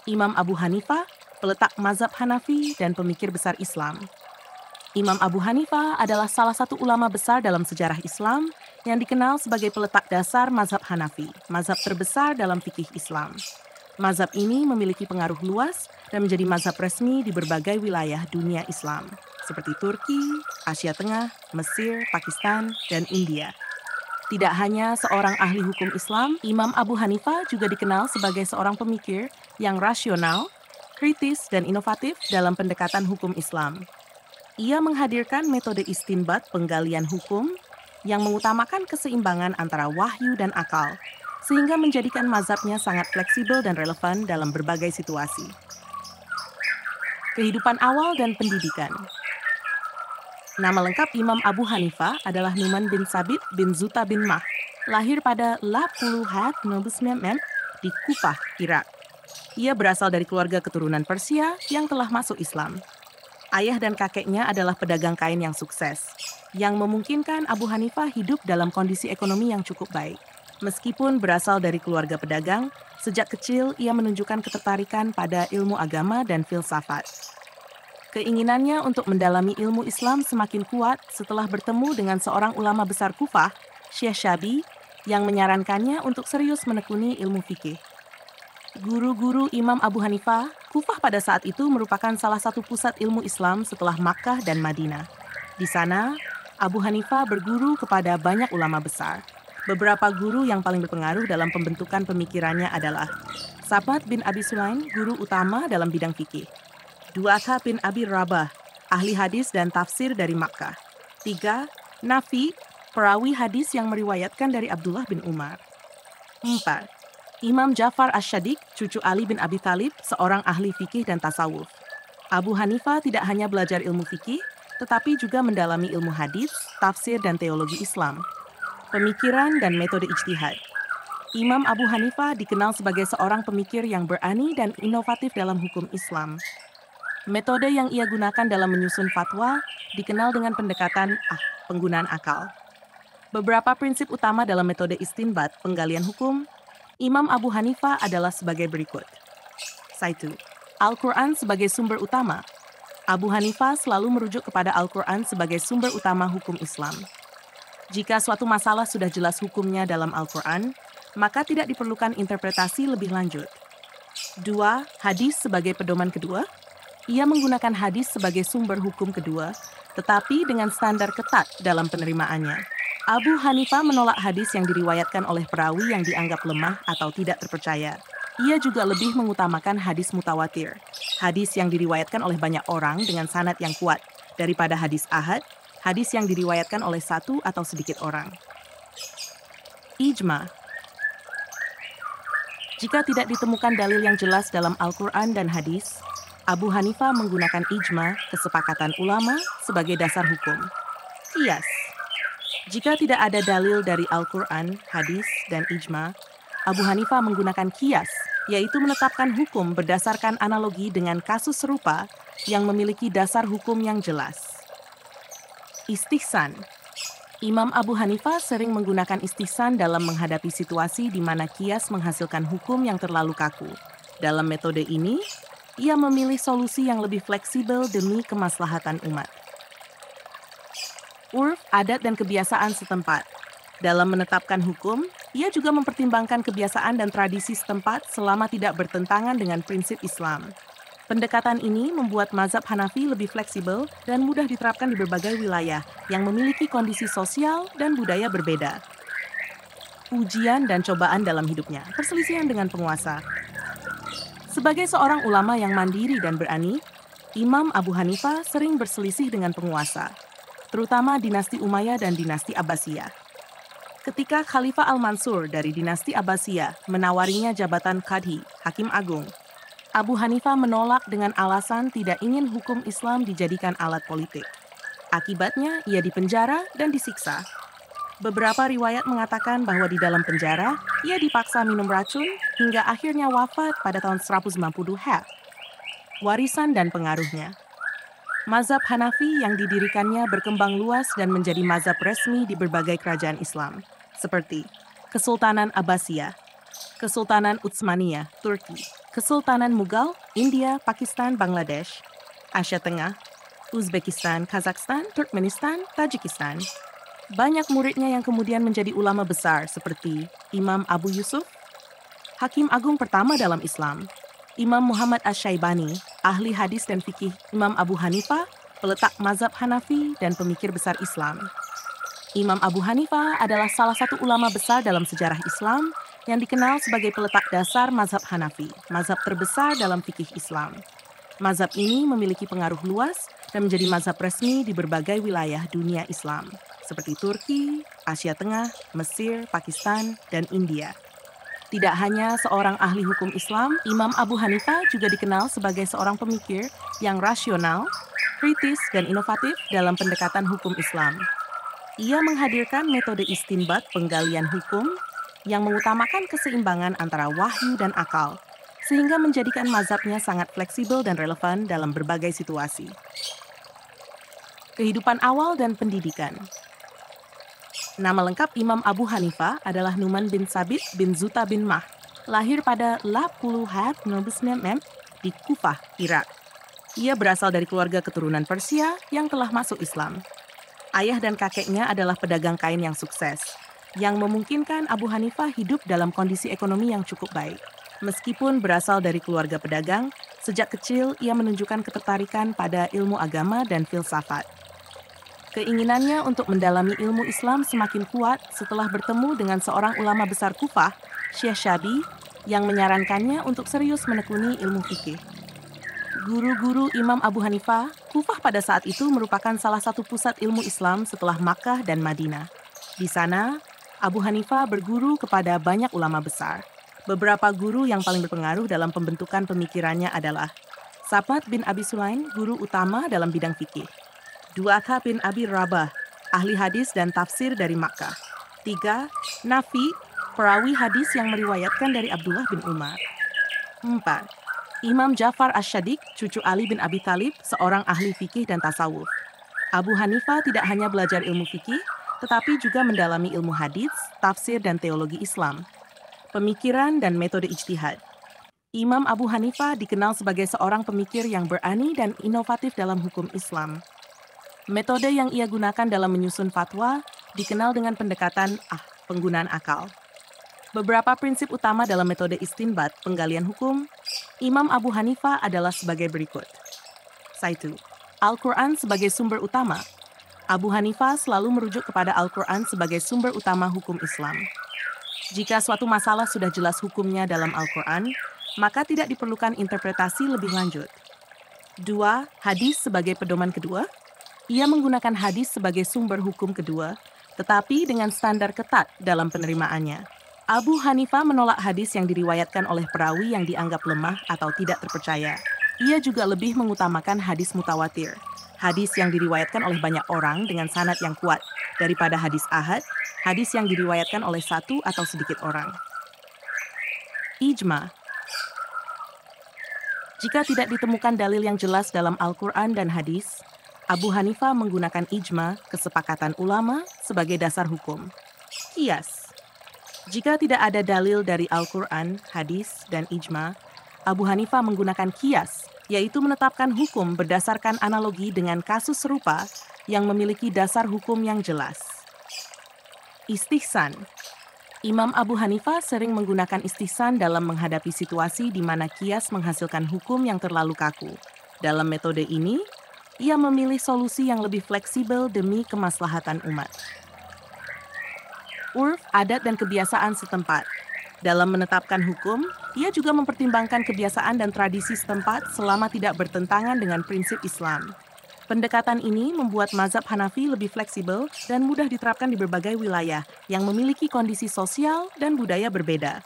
Imam Abu Hanifah, peletak mazhab Hanafi dan pemikir besar Islam. Imam Abu Hanifah adalah salah satu ulama besar dalam sejarah Islam yang dikenal sebagai peletak dasar mazhab Hanafi, mazhab terbesar dalam fikih Islam. Mazhab ini memiliki pengaruh luas dan menjadi mazhab resmi di berbagai wilayah dunia Islam, seperti Turki, Asia Tengah, Mesir, Pakistan, dan India. Tidak hanya seorang ahli hukum Islam, Imam Abu Hanifah juga dikenal sebagai seorang pemikir yang rasional, kritis, dan inovatif dalam pendekatan hukum Islam. Ia menghadirkan metode istinbat penggalian hukum yang mengutamakan keseimbangan antara wahyu dan akal, sehingga menjadikan mazhabnya sangat fleksibel dan relevan dalam berbagai situasi. Kehidupan awal dan pendidikan. Nama lengkap Imam Abu Hanifah adalah Numan bin Sabit bin Zuta bin Mah, lahir pada 1999 di Kufah, Irak. Ia berasal dari keluarga keturunan Persia yang telah masuk Islam. Ayah dan kakeknya adalah pedagang kain yang sukses, yang memungkinkan Abu Hanifah hidup dalam kondisi ekonomi yang cukup baik. Meskipun berasal dari keluarga pedagang, sejak kecil ia menunjukkan ketertarikan pada ilmu agama dan filsafat. Keinginannya untuk mendalami ilmu Islam semakin kuat setelah bertemu dengan seorang ulama besar Kufah, Syekh Syabi, yang menyarankannya untuk serius menekuni ilmu fikih. Guru-guru Imam Abu Hanifah, Kufah pada saat itu merupakan salah satu pusat ilmu Islam setelah Makkah dan Madinah. Di sana, Abu Hanifah berguru kepada banyak ulama besar. Beberapa guru yang paling berpengaruh dalam pembentukan pemikirannya adalah Sabat bin Abi Sulaim, guru utama dalam bidang fikih. Du'ata bin Abi Rabah, ahli hadis dan tafsir dari Makkah. 3. Nafi, perawi hadis yang meriwayatkan dari Abdullah bin Umar. 4. Imam Ja'far Asy-Syadiq, cucu Ali bin Abi Thalib, seorang ahli fikih dan tasawuf. Abu Hanifah tidak hanya belajar ilmu fikih, tetapi juga mendalami ilmu hadis, tafsir, dan teologi Islam. Pemikiran dan metode ijtihad. Imam Abu Hanifah dikenal sebagai seorang pemikir yang berani dan inovatif dalam hukum Islam. Metode yang ia gunakan dalam menyusun fatwa dikenal dengan pendekatan penggunaan akal. Beberapa prinsip utama dalam metode istinbat penggalian hukum Imam Abu Hanifah adalah sebagai berikut. 1. Al-Quran sebagai sumber utama. Abu Hanifah selalu merujuk kepada Al-Quran sebagai sumber utama hukum Islam. Jika suatu masalah sudah jelas hukumnya dalam Al-Quran, maka tidak diperlukan interpretasi lebih lanjut. 2. Hadis sebagai pedoman kedua. Ia menggunakan hadis sebagai sumber hukum kedua, tetapi dengan standar ketat dalam penerimaannya. Abu Hanifah menolak hadis yang diriwayatkan oleh perawi yang dianggap lemah atau tidak terpercaya. Ia juga lebih mengutamakan hadis mutawatir, hadis yang diriwayatkan oleh banyak orang dengan sanad yang kuat, daripada hadis ahad, hadis yang diriwayatkan oleh satu atau sedikit orang. Ijma. Jika tidak ditemukan dalil yang jelas dalam Al-Quran dan hadis, Abu Hanifah menggunakan ijma, kesepakatan ulama, sebagai dasar hukum. Qiyas. Jika tidak ada dalil dari Al-Quran, hadis, dan ijma, Abu Hanifah menggunakan qiyas, yaitu menetapkan hukum berdasarkan analogi dengan kasus serupa yang memiliki dasar hukum yang jelas. Istihsan. Imam Abu Hanifah sering menggunakan istihsan dalam menghadapi situasi di mana qiyas menghasilkan hukum yang terlalu kaku. Dalam metode ini, ia memilih solusi yang lebih fleksibel demi kemaslahatan umat. Urf, adat dan kebiasaan setempat. Dalam menetapkan hukum, ia juga mempertimbangkan kebiasaan dan tradisi setempat selama tidak bertentangan dengan prinsip Islam. Pendekatan ini membuat mazhab Hanafi lebih fleksibel dan mudah diterapkan di berbagai wilayah yang memiliki kondisi sosial dan budaya berbeda. Ujian dan cobaan dalam hidupnya, perselisihan dengan penguasa. Sebagai seorang ulama yang mandiri dan berani, Imam Abu Hanifah sering berselisih dengan penguasa, terutama dinasti Umayyah dan dinasti Abbasiyah. Ketika Khalifah Al-Mansur dari dinasti Abbasiyah menawarinya jabatan Qadhi, Hakim Agung, Abu Hanifah menolak dengan alasan tidak ingin hukum Islam dijadikan alat politik. Akibatnya, ia dipenjara dan disiksa. Beberapa riwayat mengatakan bahwa di dalam penjara, ia dipaksa minum racun hingga akhirnya wafat pada tahun 190 Hijriah. Warisan dan pengaruhnya. Mazhab Hanafi yang didirikannya berkembang luas dan menjadi mazhab resmi di berbagai kerajaan Islam, seperti Kesultanan Abbasiyah, Kesultanan Utsmaniyah, Turki. Kesultanan Mughal, India, Pakistan, Bangladesh. Asia Tengah, Uzbekistan, Kazakhstan, Turkmenistan, Tajikistan. Banyak muridnya yang kemudian menjadi ulama besar seperti Imam Abu Yusuf, Hakim Agung pertama dalam Islam, Imam Muhammad Asy-Syaibani, ahli hadis dan fikih, Imam Abu Hanifah, peletak mazhab Hanafi dan pemikir besar Islam. Imam Abu Hanifah adalah salah satu ulama besar dalam sejarah Islam yang dikenal sebagai peletak dasar mazhab Hanafi, mazhab terbesar dalam fikih Islam. Mazhab ini memiliki pengaruh luas dan menjadi mazhab resmi di berbagai wilayah dunia Islam, seperti Turki, Asia Tengah, Mesir, Pakistan, dan India. Tidak hanya seorang ahli hukum Islam, Imam Abu Hanifah juga dikenal sebagai seorang pemikir yang rasional, kritis, dan inovatif dalam pendekatan hukum Islam. Ia menghadirkan metode istinbat penggalian hukum yang mengutamakan keseimbangan antara wahyu dan akal, sehingga menjadikan mazhabnya sangat fleksibel dan relevan dalam berbagai situasi. Kehidupan awal dan pendidikan. Nama lengkap Imam Abu Hanifah adalah Numan bin Sabit bin Zuta bin Mah, lahir pada 19 di Kufah, Irak. Ia berasal dari keluarga keturunan Persia yang telah masuk Islam. Ayah dan kakeknya adalah pedagang kain yang sukses, yang memungkinkan Abu Hanifah hidup dalam kondisi ekonomi yang cukup baik. Meskipun berasal dari keluarga pedagang, sejak kecil ia menunjukkan ketertarikan pada ilmu agama dan filsafat. Keinginannya untuk mendalami ilmu Islam semakin kuat setelah bertemu dengan seorang ulama besar Kufah, Syekh Syabi, yang menyarankannya untuk serius menekuni ilmu fikih. Guru-guru Imam Abu Hanifah, Kufah pada saat itu merupakan salah satu pusat ilmu Islam setelah Makkah dan Madinah. Di sana, Abu Hanifah berguru kepada banyak ulama besar. Beberapa guru yang paling berpengaruh dalam pembentukan pemikirannya adalah Sabat bin Abi Sulaim, guru utama dalam bidang fikih. Du'atha bin Abi Rabah, ahli hadis dan tafsir dari Makkah. 3. Nafi, perawi hadis yang meriwayatkan dari Abdullah bin Umar. 4. Imam Ja'far Asy-Syadiq, cucu Ali bin Abi Thalib, seorang ahli fikih dan tasawuf. Abu Hanifah tidak hanya belajar ilmu fikih, tetapi juga mendalami ilmu hadis, tafsir dan teologi Islam, pemikiran dan metode ijtihad. Imam Abu Hanifah dikenal sebagai seorang pemikir yang berani dan inovatif dalam hukum Islam. Metode yang ia gunakan dalam menyusun fatwa dikenal dengan pendekatan penggunaan akal. Beberapa prinsip utama dalam metode istinbat penggalian hukum Imam Abu Hanifah adalah sebagai berikut. 1. Al-Quran sebagai sumber utama. Abu Hanifah selalu merujuk kepada Al-Quran sebagai sumber utama hukum Islam. Jika suatu masalah sudah jelas hukumnya dalam Al-Quran, maka tidak diperlukan interpretasi lebih lanjut. 2. Hadis sebagai pedoman kedua. Ia menggunakan hadis sebagai sumber hukum kedua, tetapi dengan standar ketat dalam penerimaannya. Abu Hanifah menolak hadis yang diriwayatkan oleh perawi yang dianggap lemah atau tidak terpercaya. Ia juga lebih mengutamakan hadis mutawatir, hadis yang diriwayatkan oleh banyak orang dengan sanad yang kuat, daripada hadis ahad, hadis yang diriwayatkan oleh satu atau sedikit orang. Ijma. Jika tidak ditemukan dalil yang jelas dalam Al-Quran dan hadis, Abu Hanifah menggunakan ijma, kesepakatan ulama, sebagai dasar hukum. Qiyas. Jika tidak ada dalil dari Al-Quran, hadis, dan ijma, Abu Hanifah menggunakan qiyas, yaitu menetapkan hukum berdasarkan analogi dengan kasus serupa yang memiliki dasar hukum yang jelas. Istihsan. Imam Abu Hanifah sering menggunakan istihsan dalam menghadapi situasi di mana qiyas menghasilkan hukum yang terlalu kaku. Dalam metode ini, ia memilih solusi yang lebih fleksibel demi kemaslahatan umat. Urf, adat dan kebiasaan setempat. Dalam menetapkan hukum, ia juga mempertimbangkan kebiasaan dan tradisi setempat selama tidak bertentangan dengan prinsip Islam. Pendekatan ini membuat mazhab Hanafi lebih fleksibel dan mudah diterapkan di berbagai wilayah yang memiliki kondisi sosial dan budaya berbeda.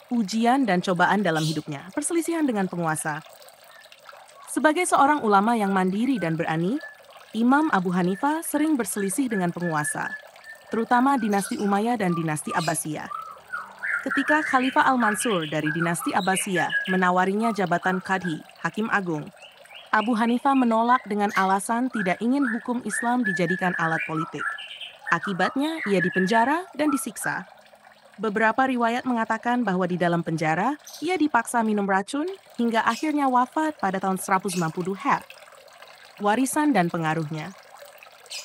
Ujian dan cobaan dalam hidupnya, perselisihan dengan penguasa. Sebagai seorang ulama yang mandiri dan berani, Imam Abu Hanifah sering berselisih dengan penguasa, terutama dinasti Umayyah dan dinasti Abbasiyah. Ketika Khalifah Al-Mansur dari dinasti Abbasiyah menawarinya jabatan Qadhi, Hakim Agung, Abu Hanifah menolak dengan alasan tidak ingin hukum Islam dijadikan alat politik. Akibatnya, ia dipenjara dan disiksa. Beberapa riwayat mengatakan bahwa di dalam penjara, ia dipaksa minum racun hingga akhirnya wafat pada tahun 190 Hijriah. Warisan dan pengaruhnya.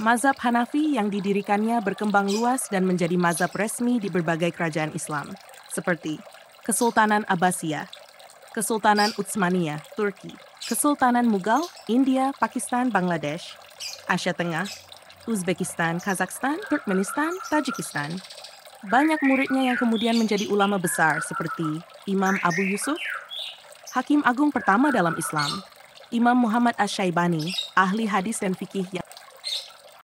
Mazhab Hanafi yang didirikannya berkembang luas dan menjadi mazhab resmi di berbagai kerajaan Islam, seperti Kesultanan Abbasiyah, Kesultanan Utsmaniyah, Turki, Kesultanan Mughal, India, Pakistan, Bangladesh, Asia Tengah, Uzbekistan, Kazakhstan, Turkmenistan, Tajikistan. Banyak muridnya yang kemudian menjadi ulama besar seperti Imam Abu Yusuf, Hakim Agung pertama dalam Islam, Imam Muhammad Asy-Syaibani, ahli hadis dan fikih yang